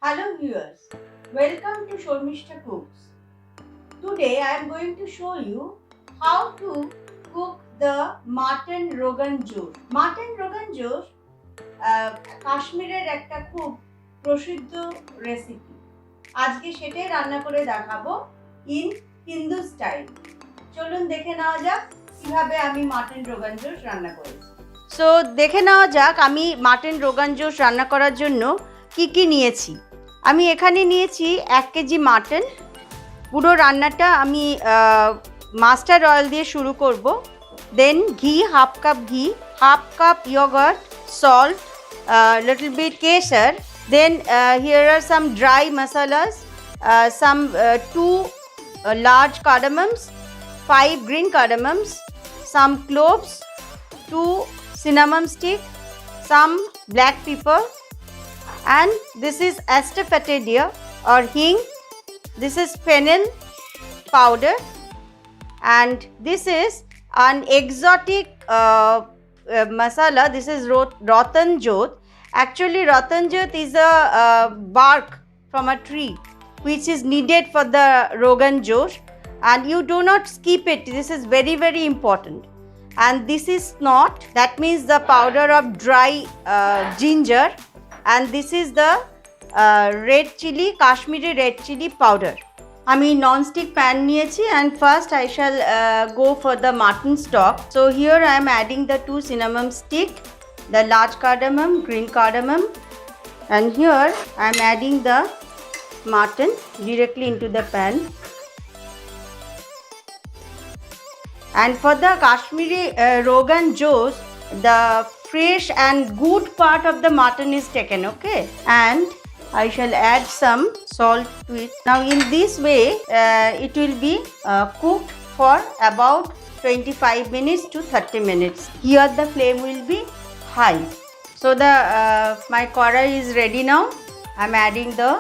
Hello viewers, welcome to Shormishta Cooks. Today I am going to show you how to cook the mutton rogan josh. Mutton rogan josh কাশ্মীরের একটা খুব প্রসিদ্ধ recipe. আজকে সেটাই রান্না করে দেখাবো ইন হিন্দু স্টাইল। চলুন দেখে নেওয়া যাক কিভাবে আমি মাটন রোগান জোশ রান্না করেছি। সো দেখে নেওয়া যাক আমি মাটন রোগান জোশ রান্না করার জন্য কি নিয়েছি। আমি এখানে নিয়েছি 1 কেজি মাটন। পুরো রান্নাটা আমি মাস্টার্ড অয়েল দিয়ে শুরু করব। দেন ঘি, হাফ কাপ ঘি, half cup yogurt, salt, little bit kesar. Then here are some dry masalas, some 2 large cardamoms, 5 green cardamoms, some cloves, 2 cinnamon stick, some black pepper, and this is asafoetida or hing. This is fennel powder, and this is an exotic masala. This is Ratan Jot. Actually, Ratan Jot is a bark from a tree which is needed for the Rogan Josh, and you do not skip it. This is very important. And this is snot, that means the powder of dry ginger, and this is the red chili, Kashmiri red chili powder. আমি non-stick pan নিয়েছি, and first I shall go for the mutton stock. So here I am adding the 2 cinnamon stick, the large cardamom, green cardamom, and here I am adding the mutton directly into the pan. And for the Kashmiri Rogan Josh, the fresh and good part of the mutton is taken, okay? And I shall add some salt to it. Now in this way it will be cooked for about 25 minutes to 30 minutes. Here the flame will be high. So the my karai is ready now. I am adding the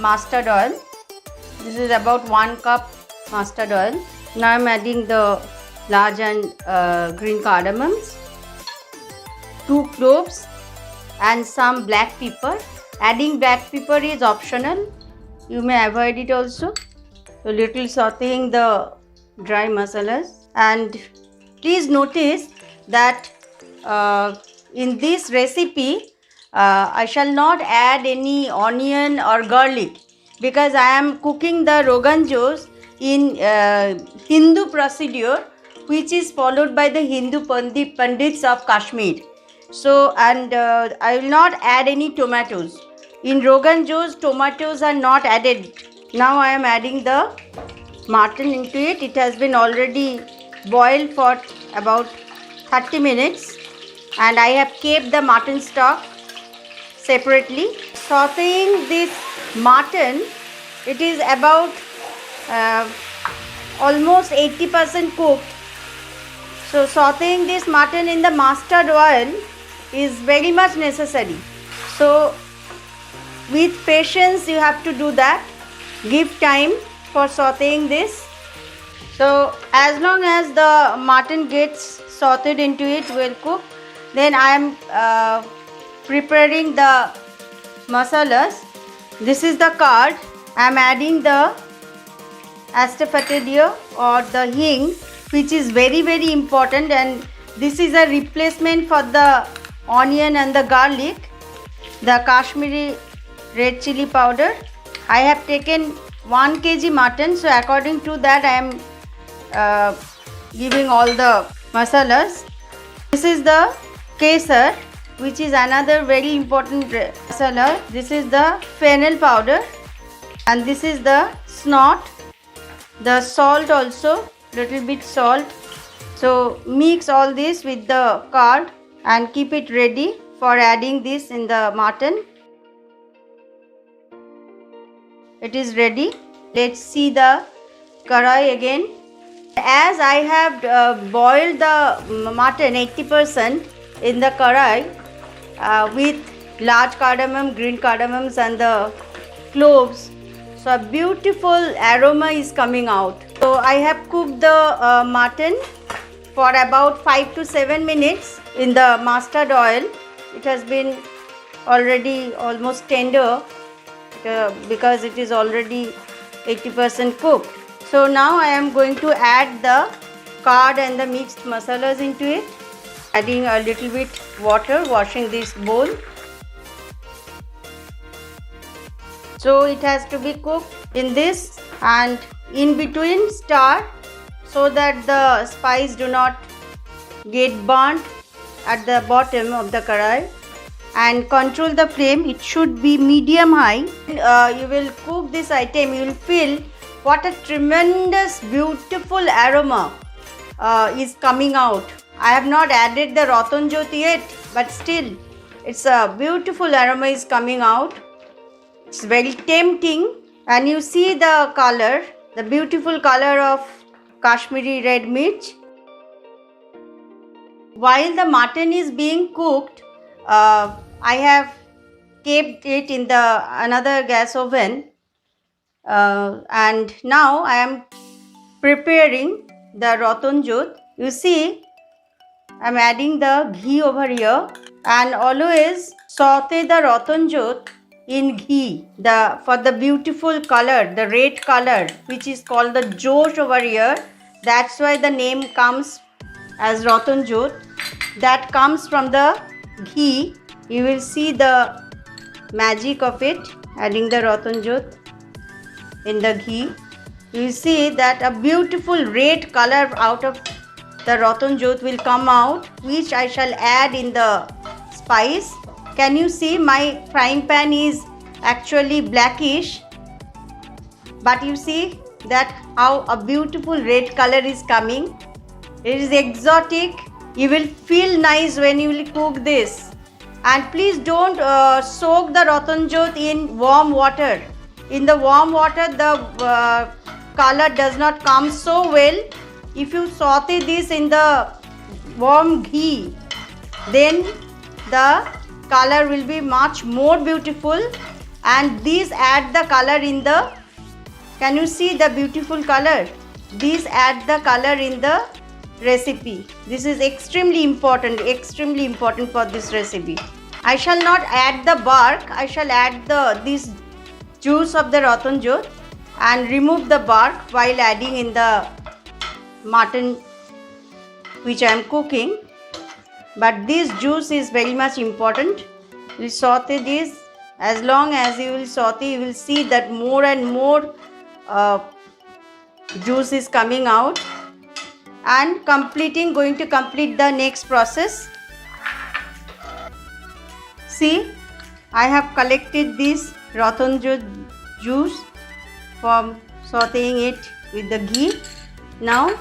mustard oil. This is about 1 cup mustard oil. Now I am adding the large and green cardamoms, 2 cloves, and some black pepper. Adding black pepper is optional. You may avoid it also. So little sauteing the dry masalas. And please notice that in this recipe I shall not add any onion or garlic, because I am cooking the Rogan Josh in Hindu procedure, which is followed by the Hindu Pandits of Kashmir. So, and I will not add any tomatoes. In Rogan Josh, tomatoes are not added. Now I am adding the mutton into it. It has been already boiled for about 30 minutes, and I have kept the mutton stock separately. Sauteing this mutton, it is about almost 80% cooked. So sauteing this mutton in the mustard oil is very much necessary. So with patience you have to do that. Give time for sauteing this. So as long as the mutton gets sauteed into it, well cooked, then I am preparing the masalas. This is the curd. I am adding the asafoetida or the hing, which is very important, and this is a replacement for the onion and the garlic. The Kashmiri red chili powder. I have taken 1 kg mutton, so according to that I am giving all the masalas. This is the kesar, which is another very important masala. This is the fennel powder, and this is the snot. The salt also, little bit salt. So mix all this with the curd and keep it ready for adding this in the mutton. It is ready. Let's see the karai again. As I have boiled the mutton 80% in the karai with large cardamom, green cardamoms, and the cloves, so a beautiful aroma is coming out. So I have cooked the mutton for about 5 to 7 minutes in the mustard oil. It has been already almost tender. because it is already 80% cooked. So now I am going to add the curd and the mixed masalas into it, adding a little bit water, washing this bowl. So it has to be cooked in this and in between stir so that the spice do not get burnt at the bottom of the karai, and control the flame. It should be medium high. You will cook this item, you will feel what a tremendous beautiful aroma is coming out. I have not added the Ratan Jyoti yet, but still it's a beautiful aroma is coming out. It's very tempting, and you see the color, the beautiful color of Kashmiri red mirch. While the mutton is being cooked, I have kept it in the another gas oven, and now I am preparing the Ratan Jyot. You see, I am adding the ghee over here, and always saute the Ratan Jyot in ghee for the beautiful color, the red color, which is called the Josh over here. That's why the name comes as Ratan Jyot. That comes from the ghee. You will see the magic of it, adding the Ratan Jyot in the ghee. You will see that a beautiful red color out of the Ratan Jyot will come out, which I shall add in the spice. Can you see my frying pan is actually blackish, but you see that how a beautiful red color is coming. It is exotic. You will feel nice when you will cook this. And please don't soak the Ratan Jyot in warm water. In the warm water the color does not come so well. If you saute this in the warm ghee, then the color will be much more beautiful, and these add the color in the, can you see the beautiful color? These add the color in the recipe. This is extremely important for this recipe. I shall not add the bark, I shall add this juice of the Ratan Jyot and remove the bark while adding in the mutton which I am cooking. But this juice is very much important. You saute this. As long as you will saute, you will see that more and more juice is coming out, and going to complete the next process. See, I have collected this Ratan Jyot juice from sauteing it with the ghee. Now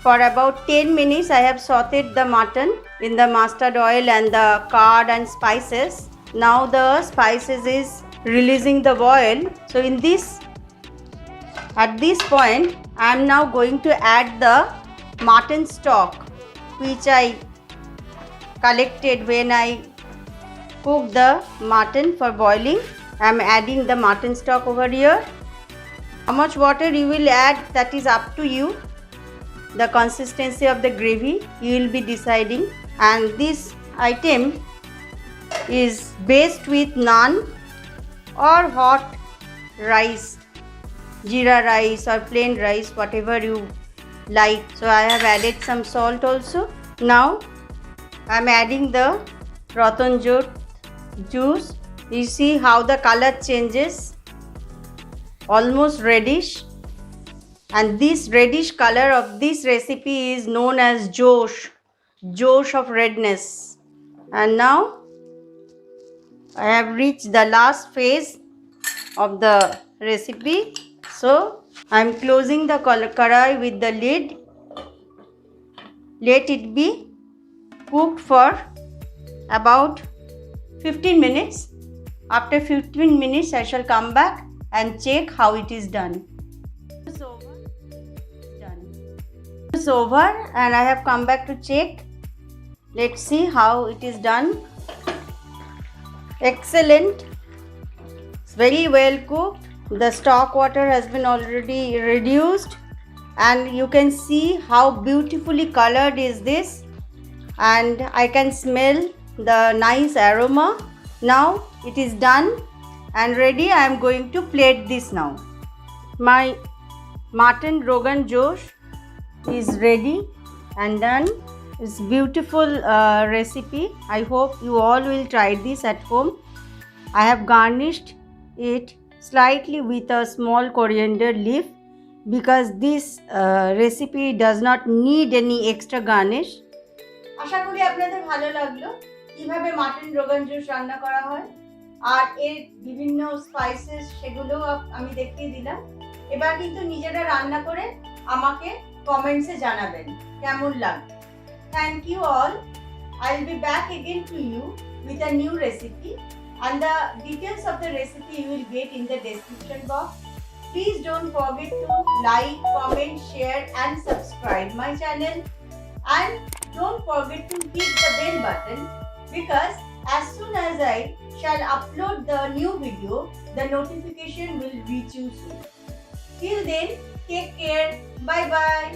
for about 10 minutes I have sauteed the mutton in the mustard oil and the curd and spices. Now the spices is releasing the oil. So at this point I am now going to add the mutton stock which I collected when I cooked the mutton for boiling. I am adding the mutton stock over here. How much water you will add, that is up to you. The consistency of the gravy you will be deciding. And this item is based with naan or hot rice, jeera rice or plain rice, whatever you like. So I have added some salt also. Now I am adding the Ratan Jyot juice. You see how the color changes, almost reddish, and this reddish color of this recipe is known as Josh of redness. And now I have reached the last phase of the recipe. So I am closing the karai with the lid. Let it be cooked for about 15 minutes. After 15 minutes I shall come back and check how it is done. It's over and I have come back to check. Let's see how it is done. Excellent. It's very well cooked. The stock water has been already reduced, and you can see how beautifully colored is this, and I can smell the nice aroma. Now it is done and ready. I am going to plate this now. My mutton Rogan Josh is ready and done. It's beautiful recipe. I hope you all will try this at home. I have garnished it slightly with a small coriander leaf because this recipe does not need any extra garnish. আশা করি আপনাদের ভালো লাগলো কিভাবে mutton rogan josh রান্না করা হয় আর এর বিভিন্ন স্পাইসেস সেগুলো আমি দেখিয়ে দিলাম। এবার কিন্তু নিজেরা রান্না করে আমাকে কমেন্টসে জানাবেন কেমন লাগলো। Thank you all. I will be back again to you with a new recipe and the details of the recipe you will get in the description box. Please don't forget to like, comment, share and subscribe my channel and don't forget to hit the bell button because as soon as I shall upload the new video, the notification will reach you soon. Till then, take care. Bye bye.